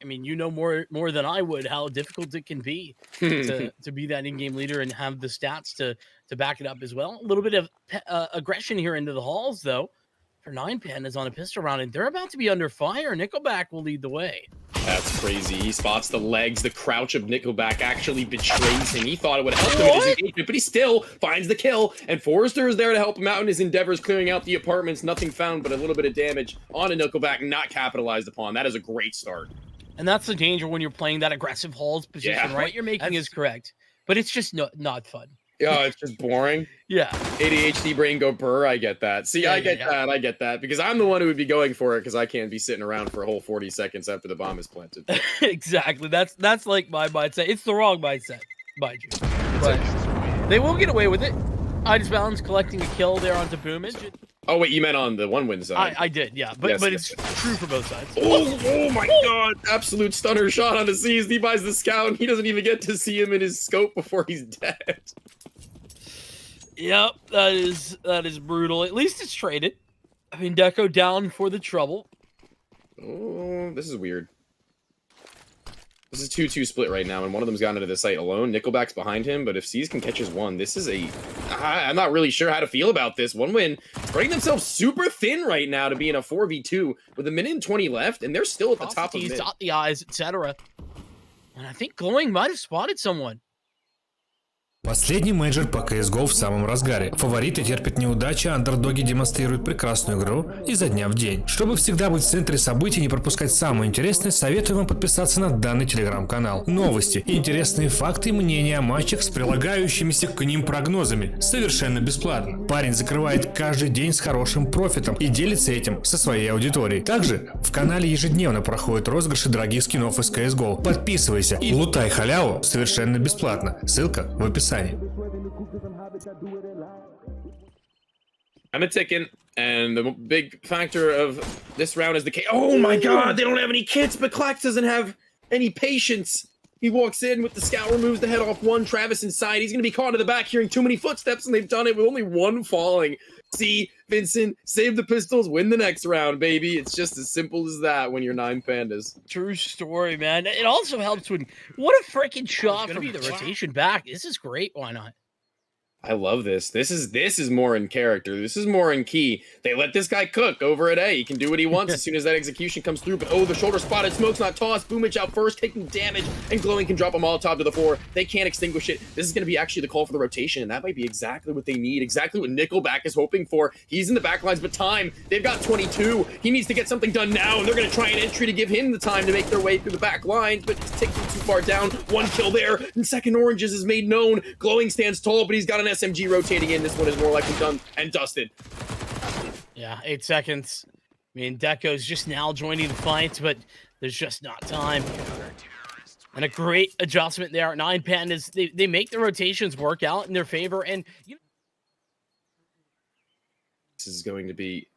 I mean, you know more than I would how difficult it can be to be that in-game leader and have the stats to back it up as well. A little bit of aggression here into the halls, though, for 9Pandas on a pistol round, and they're about to be under fire. Nickelback will lead the way. That's crazy. He spots the legs. The crouch of Nickelback actually betrays him. He thought it would help him in his engagement, but he still finds the kill. And Forrester is there to help him out in his endeavors, clearing out the apartments. Nothing found, but a little bit of damage on a Nickelback, not capitalized upon. That is a great start. And that's the danger when you're playing that aggressive halls position, right? What you're making is correct, but it's just not fun. Yeah, it's just boring. Yeah. ADHD brain go burr. I get that. See, I get that. I get that. Because I'm the one who would be going for it because I can't be sitting around for a whole 40 seconds after the bomb is planted. Exactly. That's like my mindset. It's the wrong mindset, mind you. But they will get away with it. Balance collecting a kill there onto Boomage. Oh, wait, you meant on the one win side. I did, yeah. But it's true for both sides. Oh my god. Absolute stunner shot on the Seas. He buys the scout and he doesn't even get to see him in his scope before he's dead. Yep, that is brutal. At least it's traded. I mean, Deco down for the trouble. Oh, this is weird. This is 2-2 split right now, and one of them's gone into the site alone. Nickelback's behind him, but if Seas can catch his one, this is I'm not really sure how to feel about this. One win, spreading themselves super thin right now to be in a 4v2 with 1:20 left, and they're still at the top of mid. Dot the eyes, etc. And I think Glowing might have spotted someone. Последний мейджор по CSGO в самом разгаре. Фавориты терпят неудачи, а андердоги демонстрируют прекрасную игру изо дня в день. Чтобы всегда быть в центре событий и не пропускать самое интересное, советую вам подписаться на данный телеграм-канал. Новости, интересные факты и мнения о матчах с прилагающимися к ним прогнозами. Совершенно бесплатно. Парень закрывает каждый день с хорошим профитом и делится этим со своей аудиторией. Также в канале ежедневно проходят розыгрыши дорогих скинов из CSGO. Подписывайся и лутай халяву совершенно бесплатно. Ссылка в описании. I'm a ticking, and the big factor of this round is the K. Oh my god, they don't have any kits, but Klax doesn't have any patience. He walks in with the scout, removes the head off one, Travis inside. He's going to be caught in the back, hearing too many footsteps, and they've done it with only one falling. See, Vincent, save the pistols, win the next round, baby. It's just as simple as that when you're 9Pandas. True story, man. It also helps when, what a freaking shot from the rotation back. This is great. Why not? I love this. This is more in character. This is more in key. They let this guy cook over at A. He can do what he wants as soon as that execution comes through. But oh, the shoulder spotted. Smoke's not tossed. Boomage out first, taking damage. And Glowing can drop a Molotov to the floor. They can't extinguish it. This is going to be actually the call for the rotation. And that might be exactly what they need. Exactly what Nickelback is hoping for. He's in the backlines, but time. They've got 22. He needs to get something done now. And they're going to try an entry to give him the time to make their way through the back lines. But he's ticking too far down. One kill there. And second Oranges is made known. Glowing stands tall, but he's got an SMG rotating in. This one is more likely done and dusted. Yeah, 8 seconds. I mean, Deco's just now joining the fight, but there's just not time. And a great adjustment there. 9Pandas, they make the rotations work out in their favor. And this is going to be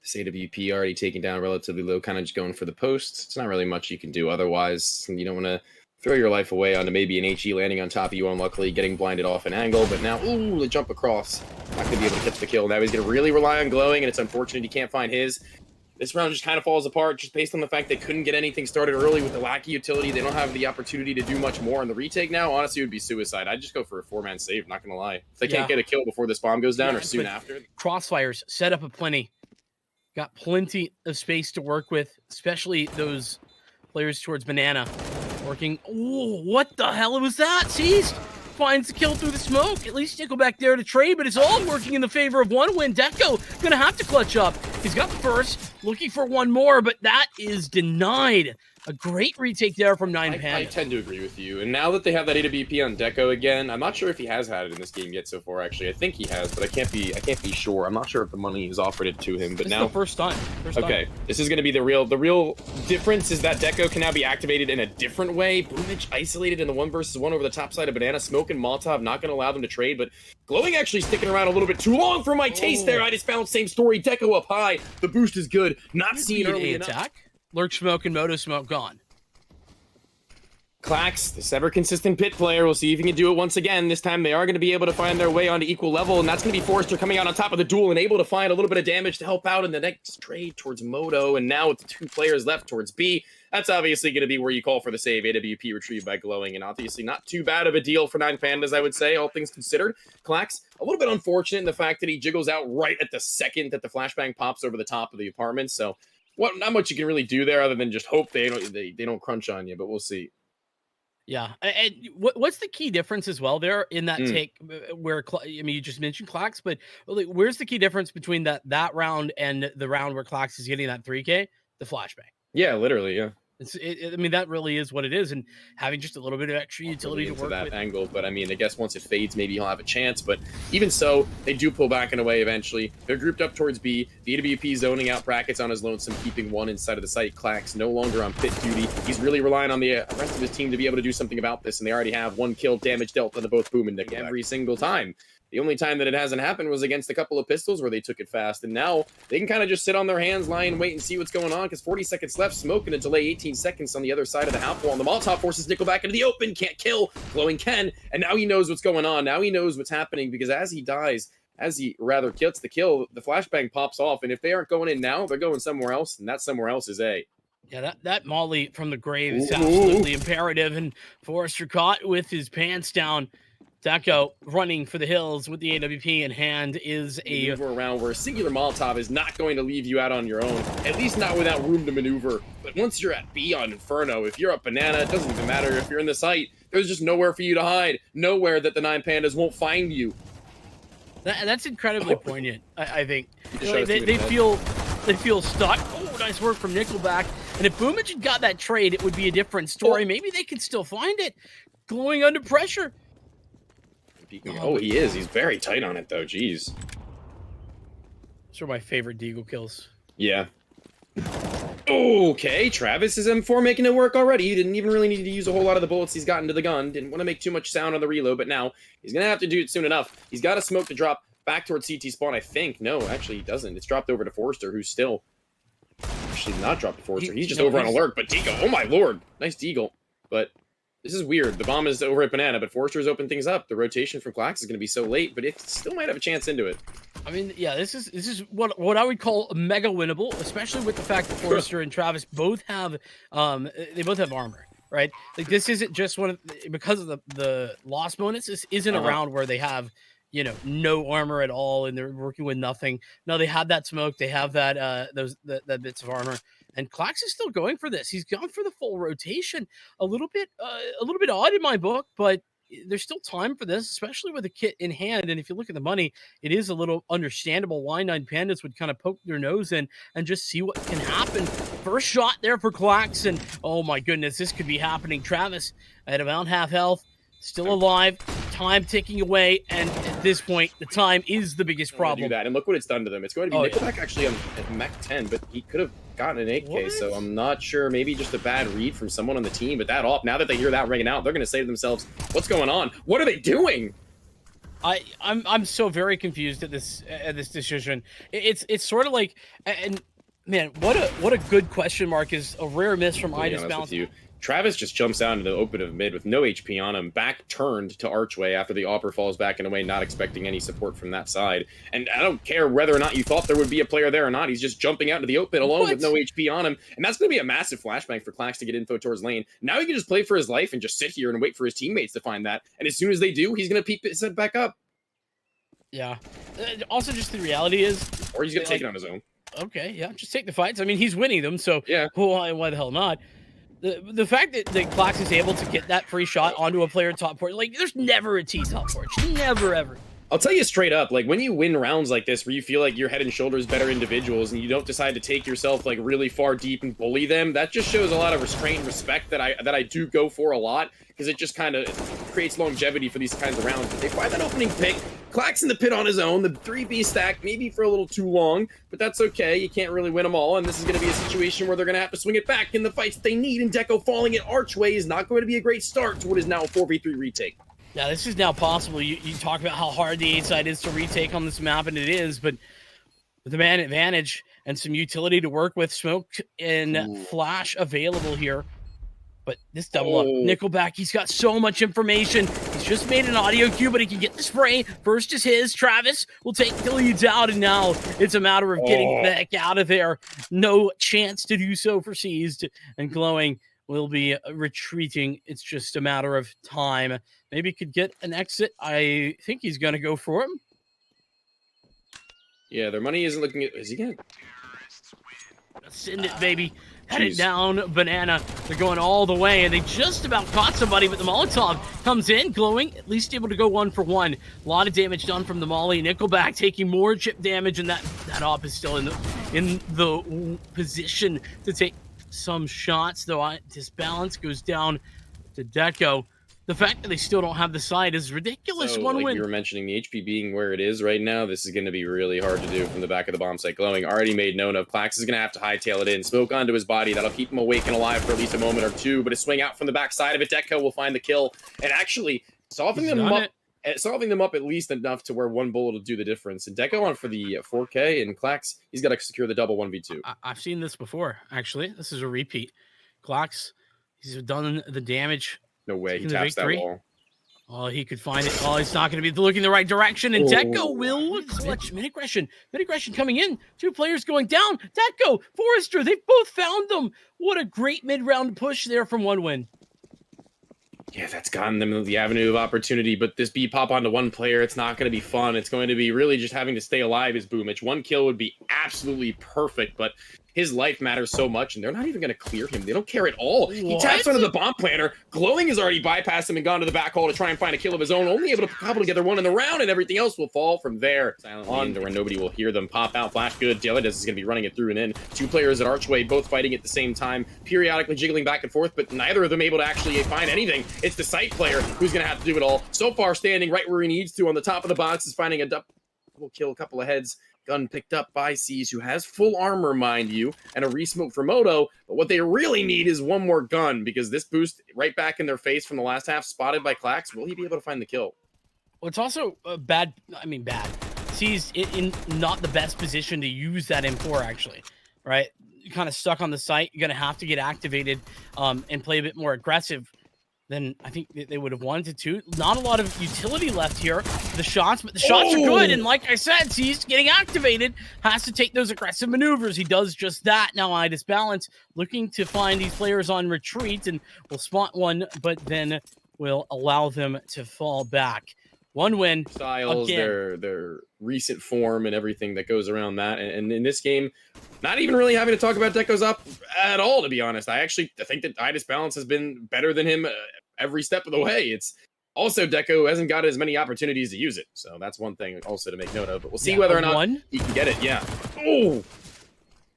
this AWP already taken down relatively low, kind of just going for the post. It's not really much you can do otherwise. You don't want to throw your life away onto maybe an HE landing on top of you, unluckily getting blinded off an angle, but now, ooh, the jump across. Not going to be able to catch the kill. Now he's going to really rely on Glowing, and it's unfortunate he can't find his. This round just kind of falls apart just based on the fact they couldn't get anything started early with the lack of utility. They don't have the opportunity to do much more in the retake now. Honestly, it would be suicide. I'd just go for a 4-man save, not going to lie. If they can't get a kill before this bomb goes down or soon after. Crossfires set up aplenty. Got plenty of space to work with, especially those players towards Banana. Working. Oh, what the hell was that? Seized. Finds the kill through the smoke. At least Nickelback there to trade, but it's all working in the favor of one win. Deco gonna have to clutch up. He's got the first, looking for one more, but that is denied. A great retake there from 9Pandas. I tend to agree with you. And now that they have that AWP on Deco again, I'm not sure if he has had it in this game yet so far, actually. I think he has, but I can't be sure. I'm not sure if the money has offered it to him, but this now is the first time. Okay, this is going to be the real difference is that Deco can now be activated in a different way. Boomage isolated in the 1v1 over the top side of Banana. Smoke and Molotov not going to allow them to trade, but Glowing actually sticking around a little bit too long for my taste there. I just found same story. Deco up high. The boost is good. Not seen early enough. Attack. Lurk Smoke and Moto Smoke gone. Klax, this ever-consistent pit player, we'll see if he can do it once again. This time they are going to be able to find their way onto equal level, and that's going to be Forrester coming out on top of the duel and able to find a little bit of damage to help out in the next trade towards Moto. And now with the 2 players left towards B, that's obviously going to be where you call for the save. AWP retrieved by Glowing, and obviously not too bad of a deal for 9Pandas, I would say, all things considered. Clax, a little bit unfortunate in the fact that he jiggles out right at the second that the flashbang pops over the top of the apartment. So, not much you can really do there other than just hope they don't crunch on you, but we'll see. Yeah, and what's the key difference as well there in that take where I mean you just mentioned Clax, but where's the key difference between that round and the round where Clax is getting that 3K? The flashbang. Yeah, literally, yeah. I mean, that really is what it is, and having just a little bit of extra utility to work that with. Angle, but I mean, I guess once it fades, maybe he'll have a chance. But even so, they do pull back and away eventually. They're grouped up towards B. The AWP zoning out brackets on his lonesome, keeping one inside of the site. Clax no longer on pit duty. He's really relying on the rest of his team to be able to do something about this, and they already have 1 kill damage dealt to both Boom and Nick every single time. The only time that it hasn't happened was against a couple of pistols where they took it fast. And now they can kind of just sit on their hands, lie and wait and see what's going on because 40 seconds left. Smoke and a delay 18 seconds on the other side of the half wall. And the Molotov forces Nickel back into the open. Can't kill. Glowing can. And now he knows what's going on. Now he knows what's happening because as he dies, as he rather gets the kill, the flashbang pops off. And if they aren't going in now, they're going somewhere else. And that somewhere else is A. Yeah, that Molly from the grave is absolutely imperative. And Forrester caught with his pants down. Deco running for the hills with the AWP in hand is a maneuver around where a singular Molotov is not going to leave you out on your own, at least not without room to maneuver. But once you're at B on Inferno, if you're up Banana, it doesn't even matter if you're in the site. There's just nowhere for you to hide, nowhere that the 9Pandas won't find you. That's incredibly poignant. I think they feel stuck. Oh, nice work from Nickelback. And if Boomage had got that trade, it would be a different story. Maybe they could still find it. Glowing under pressure. Oh, he is. He's very tight on it, though. Jeez. Those are my favorite Deagle kills. Yeah. Okay, Travis is M4 making it work already. He didn't even really need to use a whole lot of the bullets he's gotten to the gun. Didn't want to make too much sound on the reload, but now he's going to have to do it soon enough. He's got a smoke to drop back towards CT spawn, I think. No, actually, he doesn't. It's dropped over to Forrester, who's still... Actually, not dropped to Forrester. He's just over on alert, but Deagle, oh my lord. Nice Deagle. But... this is weird. The bomb is over at Banana, but Forrester's opened things up. The rotation from Clax is going to be so late, but it still might have a chance into it. I mean, yeah, this is what I would call a mega winnable, especially with the fact that Forrester and Travis both have armor, right? Like this isn't just because of the loss bonus. This isn't a round where they have no armor at all and they're working with nothing. No, they have that smoke. They have that that bits of armor. And Clax is still going for this. He's gone for the full rotation. A little bit odd in my book, but there's still time for this, especially with a kit in hand. And if you look at the money, it is a little understandable why 9Pandas would kind of poke their nose in and just see what can happen. First shot there for Clax, and oh my goodness, this could be happening. Travis at about half health, still alive, time ticking away, and at this point, the time is the biggest problem. Do that, and look what it's done to them. It's going to be Nickelback actually on Mech 10, but he could have gotten an 8K, so I'm not sure. Maybe just a bad read from someone on the team, but that off, now that they hear that ringing out, they're going to say to themselves, what's going on? What are they doing? I'm so very confused at this decision. It's sort of like, and man, what a good question mark is a rare miss from Idis Balance. Travis just jumps out into the open of mid with no HP on him, back turned to Archway after the Opera falls back and away, not expecting any support from that side. And I don't care whether or not you thought there would be a player there or not, he's just jumping out into the open alone with no HP on him. And that's going to be a massive flashbang for Clax to get info towards lane. Now he can just play for his life and just sit here and wait for his teammates to find that. And as soon as they do, he's going to peep his head back up. Yeah. Also, just the reality is... or he's going to take it on his own. Okay, yeah, just take the fights. I mean, he's winning them, so yeah. Why the hell not? The fact that Clax is able to get that free shot onto a player top port, like, there's never a T top port. Never, ever. I'll tell you straight up, like, when you win rounds like this where you feel like you're head and shoulders better individuals and you don't decide to take yourself, like, really far deep and bully them, that just shows a lot of restraint and respect that I do go for a lot, because it just kind of creates longevity for these kinds of rounds. But they find that opening pick, Clax in the pit on his own, the 3B stack, maybe for a little too long, but that's okay. You can't really win them all, and this is going to be a situation where they're going to have to swing it back in the fights they need, and Deco falling at Archway is not going to be a great start to what is now a 4v3 retake. Yeah, this is now possible. You talk about how hard the 8 side is to retake on this map, and it is, but with the man advantage and some utility to work with, smoke and flash available here. But this double up, Nickelback, he's got so much information. He's just made an audio cue, but he can get the spray. First is his. Travis will take the leads out, and now it's a matter of getting the heck out of there. No chance to do so for Seized, and Glowing will be retreating. It's just a matter of time. Maybe could get an exit. I think he's going to go for him. Yeah, their money isn't looking... Is he going to... Send it, baby. Headed down Banana. They're going all the way, and they just about caught somebody, but the Molotov comes in, Glowing, at least able to go 1 for 1. A lot of damage done from the Molly. Nickelback taking more chip damage, and that op is still in the position to take some shots, though. Disbalance goes down to Deco. The fact that they still don't have the side is ridiculous. So, One like win. you were mentioning, the HP being where it is right now, this is going to be really hard to do from the back of the bomb site. Glowing already made known of. Klax is going to have to hightail it in. Smoke onto his body. That'll keep him awake and alive for at least a moment or two. But a swing out from the back side of it, Deco will find the kill. And actually, softening them up at least enough to where one bullet will do the difference. And Deco on for the 4K, and Klax, he's got to secure the double 1v2. I've seen this before, actually. This is a repeat. Klax, he's done the damage. No way, he taps that wall. Oh, he could find it. Oh, he's not going to be looking the right direction. And Deco will clutch. Mini-aggression coming in. 2 players going down. Deco, Forrester, they've both found them. What a great mid-round push there from One Win. Yeah, that's gotten them the avenue of opportunity, but this B-pop onto one player, it's not going to be fun. It's going to be really just having to stay alive as Boomich. 1 kill would be absolutely perfect, but his life matters so much, and they're not even going to clear him. They don't care at all. What? He taps onto the bomb planter. Glowing has already bypassed him and gone to the back hall to try and find a kill of his own, only able to cobble together 1 in the round, and everything else will fall from there. Silently on to where nobody will hear them pop out. Flash good. Delidas is going to be running it through and in. 2 players at Archway, both fighting at the same time, periodically jiggling back and forth, but neither of them able to actually find anything. It's the site player who's going to have to do it all. So far, standing right where he needs to on the top of the box is finding a double kill, a couple of heads. Gun picked up by Seas, who has full armor, mind you, and a resmoke for Moto. But what they really need is 1 more gun, because this boost right back in their face from the last half, spotted by Klax, will he be able to find the kill? Well, it's also bad. Seas in not the best position to use that M4, actually, right? You're kind of stuck on the site. You're going to have to get activated and play a bit more aggressive than I think they would have wanted to. Not a lot of utility left here. The shots, but the shots are good. And like I said, he's getting activated. Has to take those aggressive maneuvers. He does just that. Now Disbalance looking to find these players on retreat and will spot one, but then will allow them to fall back. One win. Styles, their recent form and everything that goes around that. And in this game, not even really having to talk about Deco's up at all, to be honest. I think that Disbalance has been better than him every step of the way. It's also Deco hasn't got as many opportunities to use it. So that's one thing also to make note of. But we'll see whether or not he can get it. Yeah. Oh,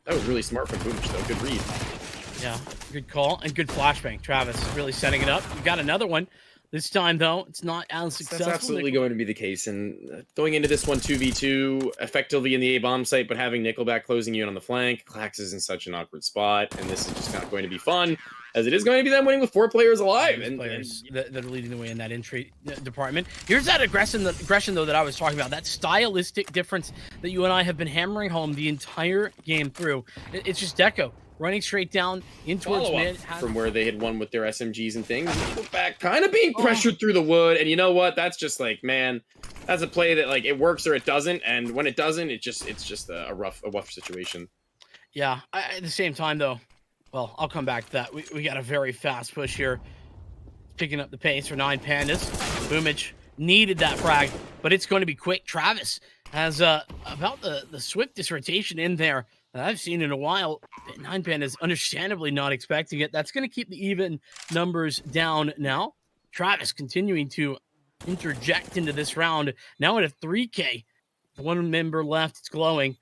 that was really smart from Boomich, though. Good read. Yeah, good call and good flashbang. Travis really setting it up. You got another one. This time, though, it's not as successful. That's absolutely going to be the case. And going into this one 2v2, effectively in the A-bomb site, but having Nickelback closing you in on the flank, Klax is in such an awkward spot, and this is just not going to be fun, as it is going to be them winning with 4 players alive. And players that are leading the way in that entry department. Here's that aggression, though, that I was talking about. That stylistic difference that you and I have been hammering home the entire game through. It's just Deco running straight down in towards mid. From where they had won with their SMGs and things. Back kind of being pressured through the wood. And you know what? That's just like, man, that's a play that like it works or it doesn't. And when it doesn't, it's just a rough situation. Yeah. At the same time, though, well, I'll come back to that. We got a very fast push here. Picking up the pace for 9 Pandas. Boomich needed that frag, but it's going to be quick. Travis has about the swiftest rotation in there that I've seen in a while. 9 Pandas understandably not expecting it. That's going to keep the even numbers down now. Travis continuing to interject into this round. Now at a 3K. 1 member left. It's Glowing,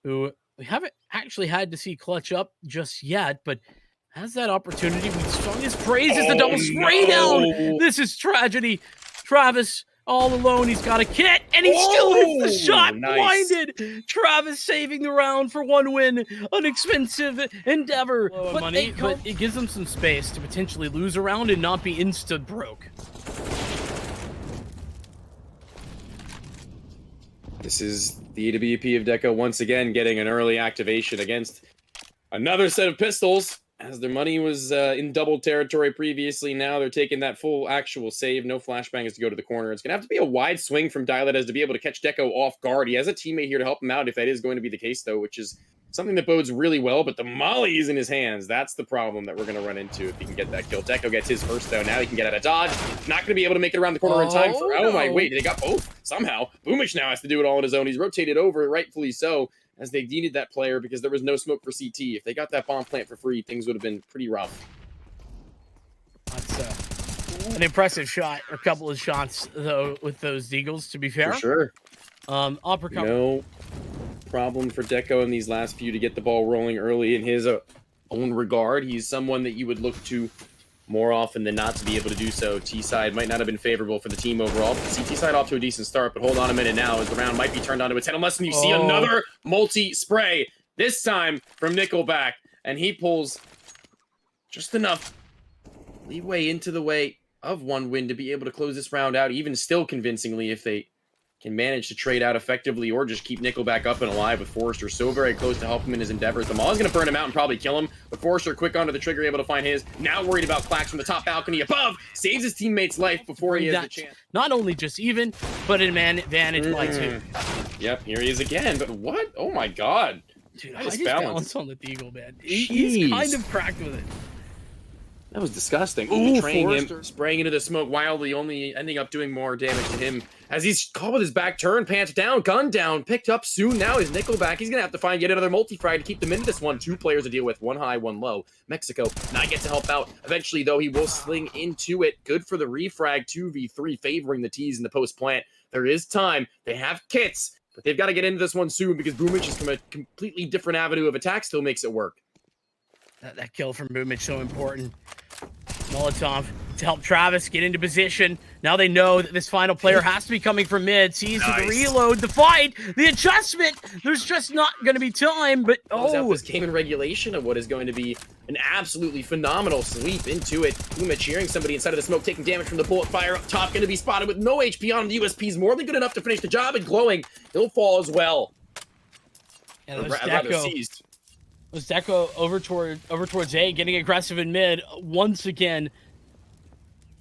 who we haven't actually had to see clutch up just yet, but has that opportunity. We sung his praises. The double spray down. This is tragedy. Travis all alone. He's got a kit, and he still hits the shot. Nice. Blinded. Travis saving the round for 1 win. An expensive endeavor, but it gives them some space to potentially lose a round and not be insta broke. This is the AWP of Deco once again getting an early activation against another set of pistols. as their money was in double territory previously. Now they're taking that full actual save. No flashbangs to go to the corner. It's going to have to be a wide swing from Dilates to be able to catch Deco off guard. He has a teammate here to help him out if that is going to be the case, though, which is something that bodes really well. But the molly is in his hands. That's the problem that we're going to run into if he can get that kill. Deco gets his first, though. Now he can get out of dodge. Not going to be able to make it around the corner in time for... Oh, my, wait, they got both somehow. Boomich now has to do it all on his own. He's rotated over, rightfully so, as they needed that player because there was no smoke for CT. If they got that bomb plant for free, things would have been pretty rough. That's an impressive shot, or a couple of shots, though, with those Deagles, to be fair. For sure. Uppercut. No problem for Deco in these last few to get the ball rolling early in his own regard. He's someone that you would look to more often than not to be able to do so. T-side might not have been favorable for the team overall. But the CT side off to a decent start, but hold on a minute now as the round might be turned onto its head unless you see another multi-spray, this time from Nickelback, and he pulls just enough leeway into the way of one win to be able to close this round out, even still convincingly if they can manage to trade out effectively or just keep Nickelback up and alive with Forrester so very close to help him in his endeavors. The Maul is going to burn him out and probably kill him, but Forrester quick onto the trigger, able to find his. Now worried about Clax from the top balcony above, saves his teammate's life before he has the chance. Not only just even, but an advantage by two. Yep, here he is again, but what? Oh my god. Dude, I just balance on the Deagle, man. He's kind of cracked with it. That was disgusting. Ooh, betraying him, spraying into the smoke wildly, only ending up doing more damage to him as he's caught with his back turn, pants down, gun down, picked up soon. Now his Nickelback. He's going to have to find yet another multi-frag to keep them in this one. Two players to deal with, one high, one low. Mexico not get to help out. Eventually, though, he will sling into it. Good for the refrag, 2v3, favoring the T's in the post-plant. There is time. They have kits, but they've got to get into this one soon because Boomich is from a completely different avenue of attack still makes it work. That kill from Boomich so important. Molotov to help Travis get into position. Now they know that this final player has to be coming from mid. Sees the reload, the fight, the adjustment. There's just not going to be time, but this game in regulation of what is going to be an absolutely phenomenal sweep into it. Uma cheering somebody inside of the smoke, taking damage from the bullet fire up top. Going to be spotted with no HP on him. The USP is more than good enough to finish the job, and glowing. He'll fall as well. And Deco. Was Deco over towards A, getting aggressive in mid once again.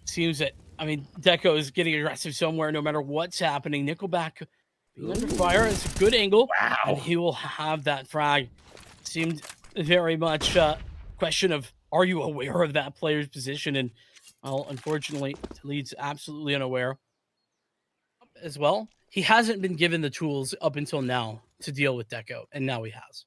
Seems that, I mean, Deco is getting aggressive somewhere no matter what's happening. Nickelback being under fire. It's a good angle. Wow. And he will have that frag. Seemed very much a question of, are you aware of that player's position? And, well, unfortunately, Talid's absolutely unaware. As well, he hasn't been given the tools up until now to deal with Deco, and now he has.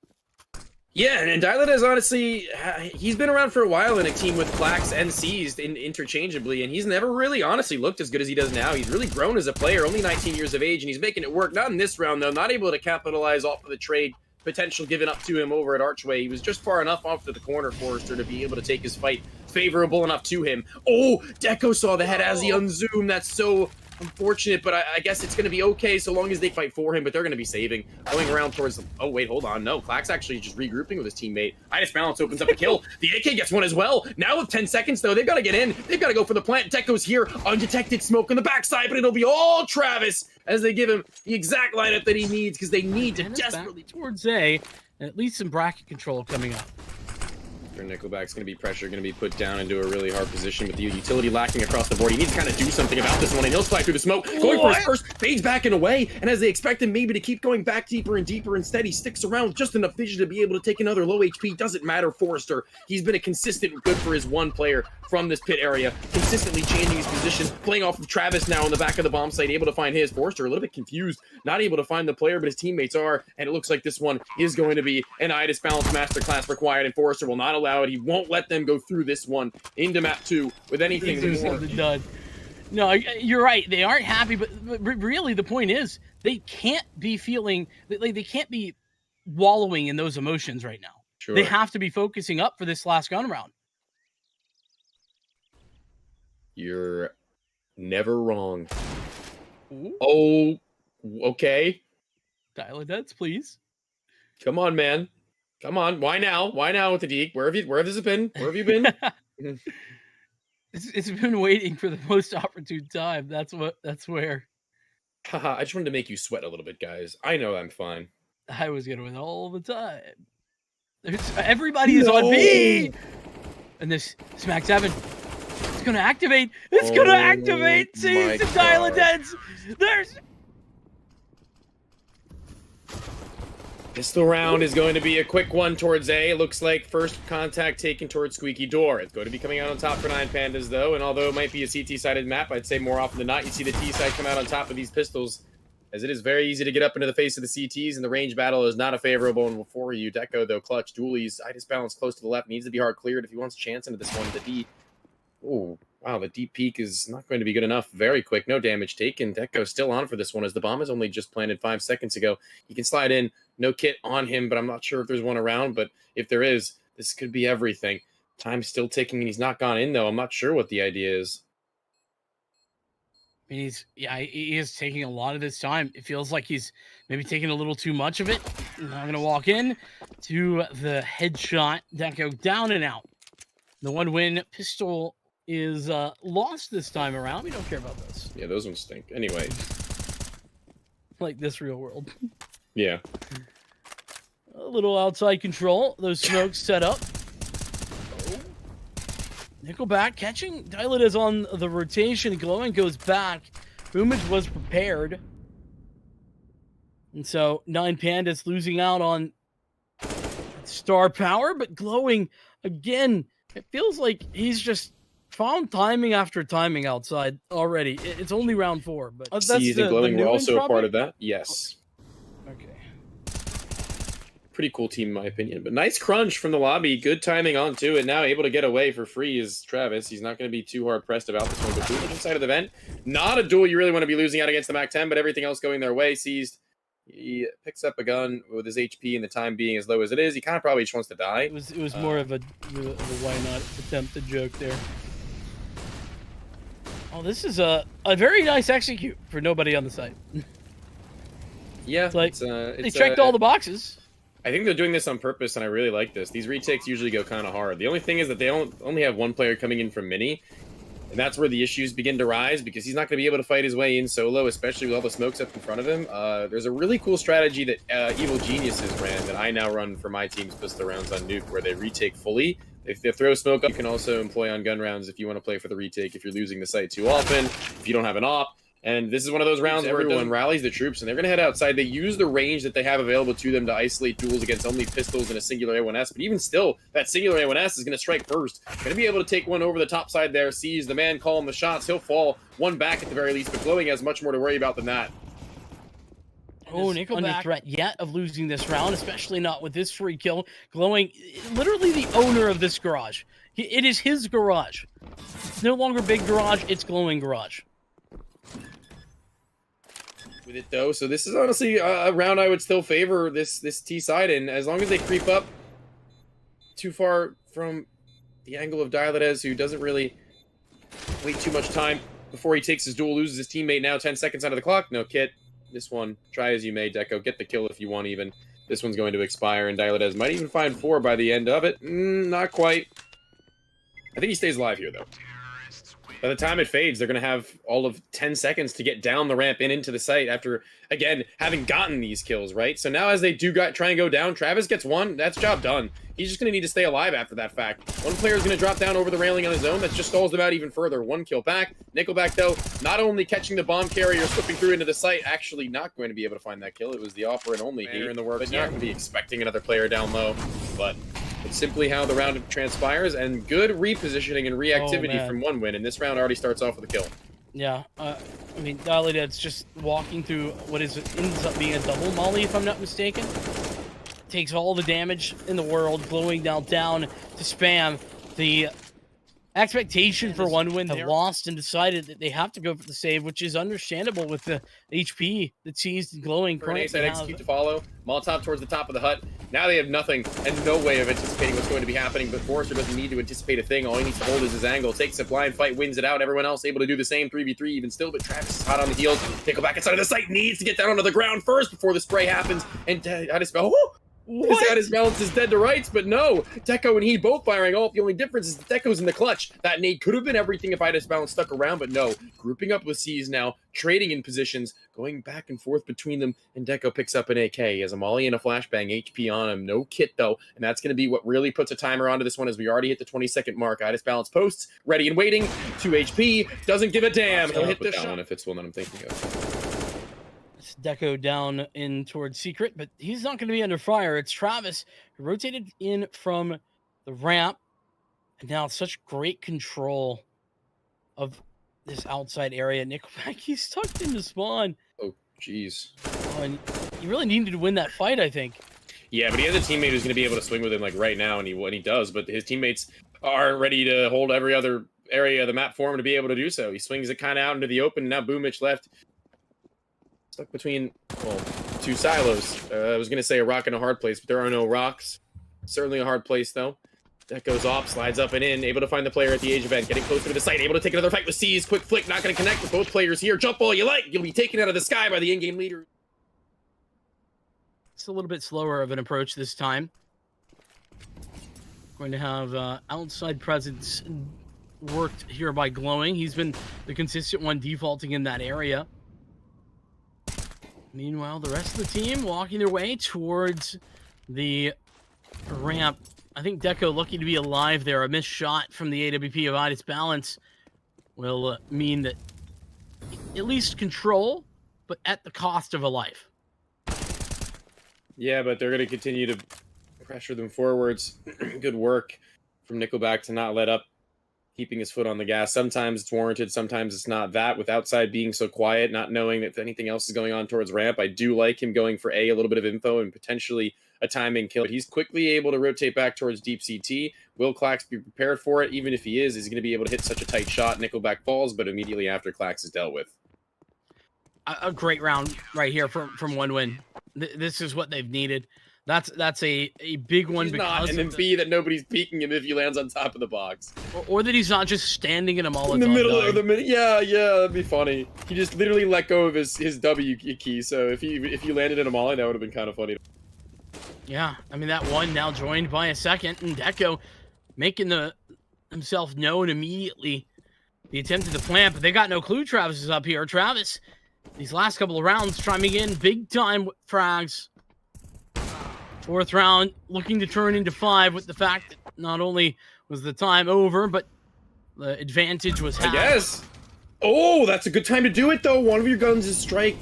Yeah, and Dilates is honestly, he's been around for a while in a team with Clax and Seized interchangeably, and he's never really honestly looked as good as he does now. He's really grown as a player, only 19 years of age, and he's making it work. Not in this round, though, not able to capitalize off of the trade potential given up to him over at Archway. He was just far enough off to the corner, Forrester, to be able to take his fight favorable enough to him. Oh, Deco saw the head as he unzoomed. That's so unfortunate, but I guess it's going to be okay so long as they fight for him, but they're going to be saving. Going around towards them. Oh, wait, hold on. No, Clax actually just regrouping with his teammate. Itis Balance opens up a kill. The AK gets one as well. Now with 10 seconds, though, they've got to get in. They've got to go for the plant. Deco's here. Undetected smoke on the backside, but it'll be all Travis as they give him the exact lineup that he needs because they need to desperately towards A, and at least some bracket control coming up. Nickelback's going to be pressure, going to be put down into a really hard position, but the utility lacking across the board. He needs to kind of do something about this one, and he'll slide through the smoke. Going for his first, fades back and away, and as they expect him maybe to keep going back deeper and deeper, instead he sticks around with just enough vision to be able to take another low HP. Doesn't matter, Forrester. He's been a consistent good for his one player from this pit area, consistently changing his position, playing off of Travis now on the back of the bomb site, able to find his. Forrester a little bit confused, not able to find the player, but his teammates are, and it looks like this one is going to be an Itis Balance masterclass required, and Forrester will not allow it. He won't let them go through this one into map 2 with anything more. Done. No, you're right. They aren't happy, but really the point is they can't be feeling like they can't be wallowing in those emotions right now. Sure. They have to be focusing up for this last gun round. You're never wrong. Ooh. Oh, okay. Dilates, please. Come on, man. Come on. Why now? Why now with the Deke? Where has it been? Where have you been? It's been waiting for the most opportune time. That's where. Haha, I just wanted to make you sweat a little bit, guys. I know I'm fine. I was gonna win all the time. Everybody is on me. And this Smack 7. It's gonna activate. It's gonna activate. Sees the Dial-A-Deads. There's. Pistol round is going to be a quick one towards A. It looks like first contact taken towards Squeaky Door. It's going to be coming out on top for Nine Pandas, though, and although it might be a CT-sided map, I'd say more often than not, you see the T-side come out on top of these pistols, as it is very easy to get up into the face of the CTs, and the range battle is not a favorable one for you. Deco, though, clutch. Dooley's Idis balance close to the left, needs to be hard cleared if he wants a chance into this one. The D. Oh, wow, the deep peak is not going to be good enough. Very quick, no damage taken. Deco still on for this one, as the bomb is only just planted 5 seconds ago. He can slide in. No kit on him, but I'm not sure if there's one around. But if there is, this could be everything. Time's still ticking, and he's not gone in, though. I'm not sure what the idea is. He is taking a lot of his time. It feels like he's maybe taking a little too much of it. And I'm going to walk in to the headshot. Deco down and out. The 1-win pistol is lost this time around. We don't care about this. Yeah, those ones stink. Anyway. Like this real world. Yeah. A little outside control. Those smokes set up. Oh. Nickelback catching. Dial-A is on the rotation. Glowing goes back. Boomage was prepared. And so Nine Pandas losing out on star power, but Glowing again. It feels like he's just found timing after timing outside already. It's only round 4, but that's Seas and Glowing were also a part of that. Yes. Okay. Pretty cool team, in my opinion. But nice crunch from the lobby. Good timing onto it. Now able to get away for free is Travis. He's not going to be too hard pressed about this one. But Boomage inside of the vent. Not a duel you really want to be losing out against the MAC-10, but everything else going their way. Seized. He picks up a gun with his HP and the time being as low as it is. He kind of probably just wants to die. It was more of a why not attempted joke there. Oh, this is a very nice execute for nobody on the site. Yeah, It's like it's, they checked all the boxes. I think they're doing this on purpose, and I really like this. These retakes usually go kind of hard. The only thing is that they only have one player coming in from Mini, and that's where the issues begin to rise, because he's not going to be able to fight his way in solo, especially with all the smokes up in front of him. There's a really cool strategy that Evil Geniuses ran that I now run for my team's pistol rounds on Nuke, where they retake fully. If they throw smoke up, you can also employ on gun rounds if you want to play for the retake, if you're losing the site too often, if you don't have an op. And this is one of those rounds where everyone rallies the troops, and they're going to head outside. They use the range that they have available to them to isolate duels against only pistols and a singular A1S. But even still, that singular A1S is going to strike first. Going to be able to take one over the top side there. Sees the man calling the shots. He'll fall one back at the very least, but Glowing has much more to worry about than that. Oh, Nickelback under threat yet of losing this round, especially not with this free kill. Glowing, literally the owner of this garage. It is his garage. It's no longer Big Garage, it's Glowing Garage. With it though, so this is honestly a round I would still favor this T side, and as long as they creep up too far from the angle of Dial-A-Deads, who doesn't really wait too much time before he takes his duel, loses his teammate now 10 seconds out of the clock. No kit. This one, try as you may, Deco. Get the kill if you want even. This one's going to expire, and Dial-A-Deads might even find 4 by the end of it. Not quite. I think he stays alive here, though. By the time it fades, they're going to have all of 10 seconds to get down the ramp and into the site after, again, having gotten these kills, right? So now as they do try and go down, Travis gets one. That's job done. He's just going to need to stay alive after that fact. One player is going to drop down over the railing on his own. That just stalls them out even further. One kill back. Nickelback, though, not only catching the bomb carrier, slipping through into the site, actually not going to be able to find that kill. It was the offer and only here in the works. But you're not going to be expecting another player down low. But it's simply how the round transpires, and good repositioning and reactivity from 1-win, and this round already starts off with a kill. Yeah, I mean, Dial-A-Deads just walking through what ends up being a double molly, if I'm not mistaken. Takes all the damage in the world, Glowing down to spam. The expectation for 1-win have lost and decided that they have to go for the save, which is understandable with the HP that Seized and Glowing for an A-side execute to follow. Molotov towards the top of the hut. Now they have nothing and no way of anticipating what's going to be happening, but Forrester doesn't need to anticipate a thing. All he needs to hold is his angle. Takes a blind fight, wins it out. Everyone else able to do the same 3v3 even still, but Travis is hot on the heels. Nickelback inside of the site, needs to get down onto the ground first before the spray happens. And I just go, His balance is dead to rights, but no. Deco and he both firing off. The only difference is Deco's in the clutch. That nade could have been everything if Idis Balance stuck around, but no. Grouping up with C's now, trading in positions, going back and forth between them, and Deco picks up an AK. He has a molly and a flashbang, HP on him. No kit, though, and that's going to be what really puts a timer onto this one as we already hit the 20-second mark. Idis Balance posts, ready and waiting. 2 HP, doesn't give a damn. He'll hit this shot if it's one that I'm thinking of. It's Deco down in towards Secret, but he's not going to be under fire. It's Travis who rotated in from the ramp, and now such great control of this outside area. Nickelback, he's tucked into spawn. Oh, jeez. Oh, and he really needed to win that fight, I think. Yeah, but he has a teammate who's going to be able to swing with him like right now, and he does, but his teammates aren't ready to hold every other area of the map for him to be able to do so. He swings it kind of out into the open, and now Boomich left. Stuck between, well, 2 silos. I was going to say a rock and a hard place, but there are no rocks. Certainly a hard place, though. That goes off, slides up and in, able to find the player at the Age event, getting closer to the site, able to take another fight with C's. Quick flick, not going to connect with both players here. Jump ball you like. You'll be taken out of the sky by the in-game leader. It's a little bit slower of an approach this time. Going to have outside presence worked here by Glowing. He's been the consistent one defaulting in that area. Meanwhile, the rest of the team walking their way towards the ramp. I think Deco lucky to be alive there. A missed shot from the AWP of Idis Balance will mean that at least control, but at the cost of a life. Yeah, but they're going to continue to pressure them forwards. Good work from Nickelback to not let up, keeping his foot on the gas. Sometimes it's warranted, sometimes it's not. That with outside being so quiet, not knowing if anything else is going on towards ramp. I do like him going for a little bit of info and potentially a timing kill. But he's quickly able to rotate back towards deep CT. Will Clax be prepared for it? Even if he is, he's going to be able to hit such a tight shot. Nickelback falls, but immediately after Clax is dealt with. A great round right here from One Win. This is what they've needed. That's a big one. He's because not an MP that nobody's peeking him if he lands on top of the box. Or that he's not just standing in a Molotov. In the middle of the minute. Yeah, that'd be funny. He just literally let go of his W key, so if he landed in a molly, that would have been kind of funny. Yeah, I mean, that one now joined by a second, and Deco making himself known immediately. The attempt at the plant, but they got no clue Travis is up here. Travis, these last couple of rounds, chiming in big time frags. 4th round, looking to turn into 5 with the fact that not only was the time over, but the advantage was had. Yes. Oh, that's a good time to do it, though. One of your guns is strike.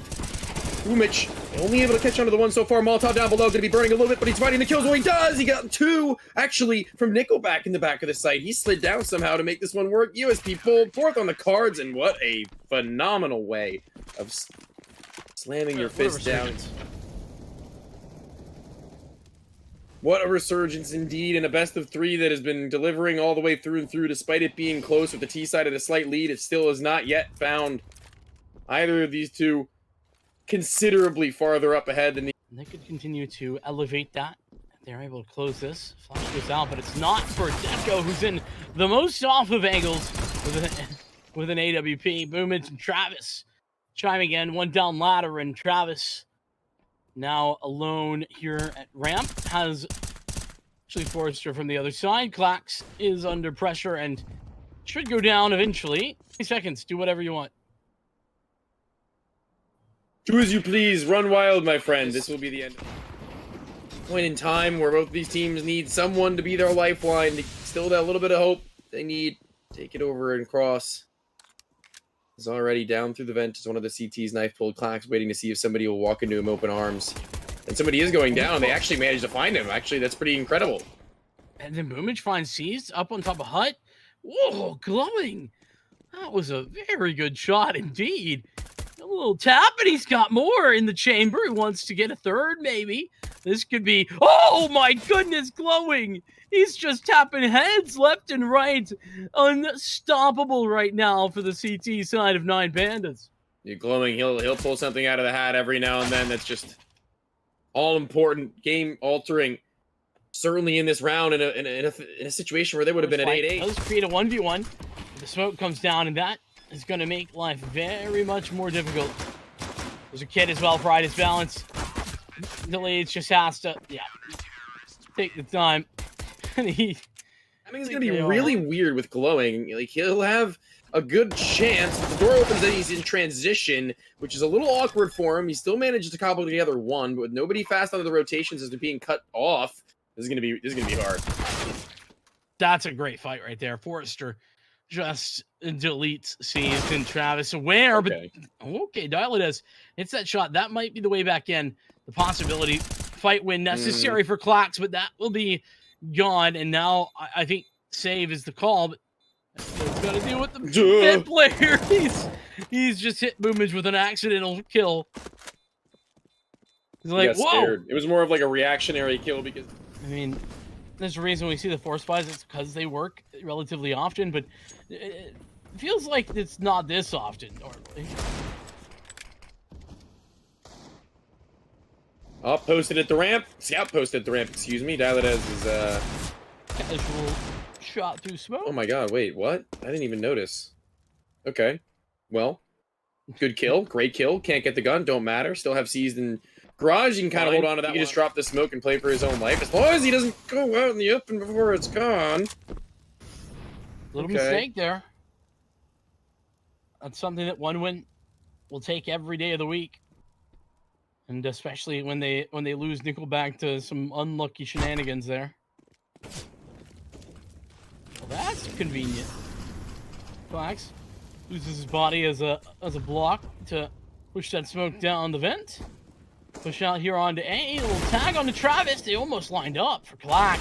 Umich only able to catch onto the one so far. Molotov down below, going to be burning a little bit, but he's finding the kills. Oh, he does. He got 2, actually, from Nickelback in the back of the site. He slid down somehow to make this one work. USP pulled 4th on the cards, and what a phenomenal way of slamming your fist down. What a resurgence indeed, and a best of 3 that has been delivering all the way through and through, despite it being close with the T side at a slight lead. It still has not yet found either of these two considerably farther up ahead than the... They could continue to elevate that. They're able to close this. Flash goes out, but it's not for Deco, who's in the most off of angles with an AWP. Boomage and Travis chiming in. One down ladder, and Travis now alone here at ramp. Has actually Forrester from the other side. Clax is under pressure and should go down eventually. 20 seconds. Do whatever you want. Do as you please. Run wild, my friend. This will be the end. Point in time where both these teams need someone to be their lifeline. To still that little bit of hope they need. Take it over and cross. Is already down through the vent as one of the CT's knife pulled. Clax waiting to see if somebody will walk into him open arms. And somebody is going down. They actually managed to find him. Actually, that's pretty incredible. And then Boomage finds C's up on top of Hut. Whoa, Glowing. That was a very good shot indeed. A little tap, and he's got more in the chamber. He wants to get a 3rd, maybe. This could be... Oh, my goodness, Glowing. He's just tapping heads left and right. Unstoppable right now for the CT side of 9 Pandas. You're Glowing. He'll pull something out of the hat every now and then that's just all-important, game-altering. Certainly in this round, in a situation where they would have been at 8-8. Let's create a 1v1. The smoke comes down, and that is going to make life very much more difficult. There's a kid as well for Idis Balance. Delays just has to, take the time. And he, I think it's gonna be really weird with glowing. Like he'll have a good chance. But the door opens and he's in transition, which is a little awkward for him. He still manages to cobble together one, but with nobody fast onto the rotations as they're being cut off. This is gonna be hard. That's a great fight right there. Forrester just deletes Seized and Travis aware, but okay, Dilates hits that shot. That might be the way back in. The possibility, fight win necessary for Clax, but that will be gone. And now I think save is the call, but it's got to deal with the mid player. He's just hit Boomage with an accidental kill. He's like, whoa! Scared. It was more of like a reactionary kill because I mean, there's a reason we see the force spies. It's because they work relatively often, but it feels like it's not this often normally. Posted at the ramp. Scout posted at the ramp. Excuse me. Dilates is Casual shot through smoke. Oh my god! Wait, what? I didn't even notice. Okay, well, good kill, great kill. Can't get the gun. Don't matter. Still have Seized in garage. You can kind of hold on to that. He can just drop the smoke and play for his own life as long as he doesn't go out in the open before it's gone. Little mistake there. That's something that OneWin will take every day of the week, and especially when they lose Nickelback to some unlucky shenanigans there. Well, that's convenient. Clax uses his body as a block to push that smoke down the vent. Push out here onto A. A little tag onto Travis. They almost lined up for Clax.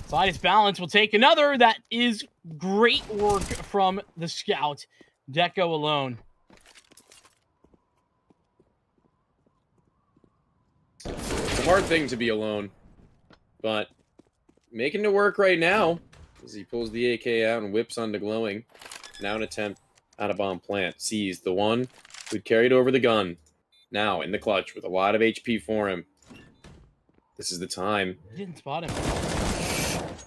Side his balance will take another. That is great work from the scout. Deco alone. It's a hard thing to be alone, but making it work right now as he pulls the AK out and whips onto glowing. Now an attempt at a bomb plant. Seized the one who'd carried over the gun. Now in the clutch with a lot of HP for him. This is the time. He didn't spot him.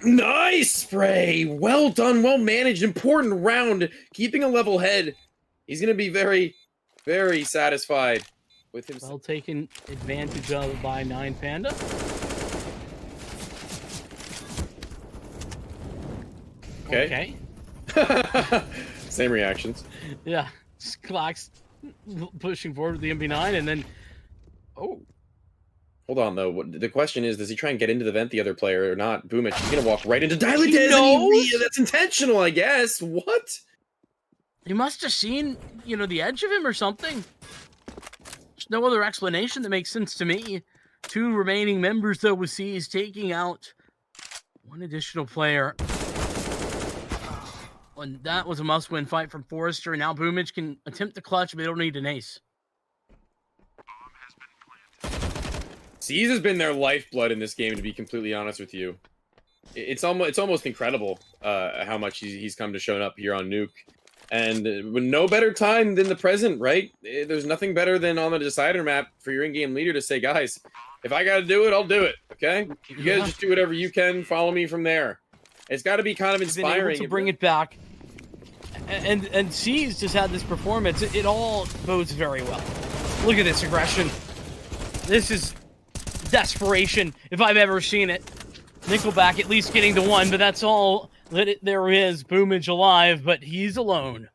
Nice spray! Well done, well managed, important round. Keeping a level head. He's going to be very, very satisfied with himself. Well taken advantage of by 9 Panda. Okay. Same reactions. Yeah. Clax pushing forward with the MP9 and then... Oh. Hold on, though. The question is, does he try and get into the vent, the other player, or not? Boomich, he's going to walk right into Dilates. He knows? That's intentional, I guess. What? He must have seen, the edge of him or something. There's no other explanation that makes sense to me. 2 remaining members, though, with Seized taking out 1 additional player. And that was a must-win fight from Forrester. And now Boomich can attempt the clutch, but they don't need an ace. Seized has been their lifeblood in this game, to be completely honest with you. It's almost incredible how much he's come to showing up here on Nuke. And with no better time than the present, right? There's nothing better than on the decider map for your in-game leader to say, guys, if I got to do it, I'll do it, okay? You guys just do whatever you can, follow me from there. It's got to be kind of inspiring. To bring it back. And Seized just had this performance. It all bodes very well. Look at this aggression. This is desperation, if I've ever seen it. Nickelback at least getting the 1, but that's all that there is. Boomage alive, but he's alone.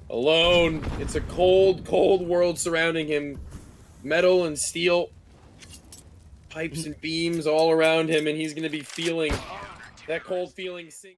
Alone. It's a cold, cold world surrounding him. Metal and steel. Pipes and beams all around him, and he's going to be feeling that cold feeling.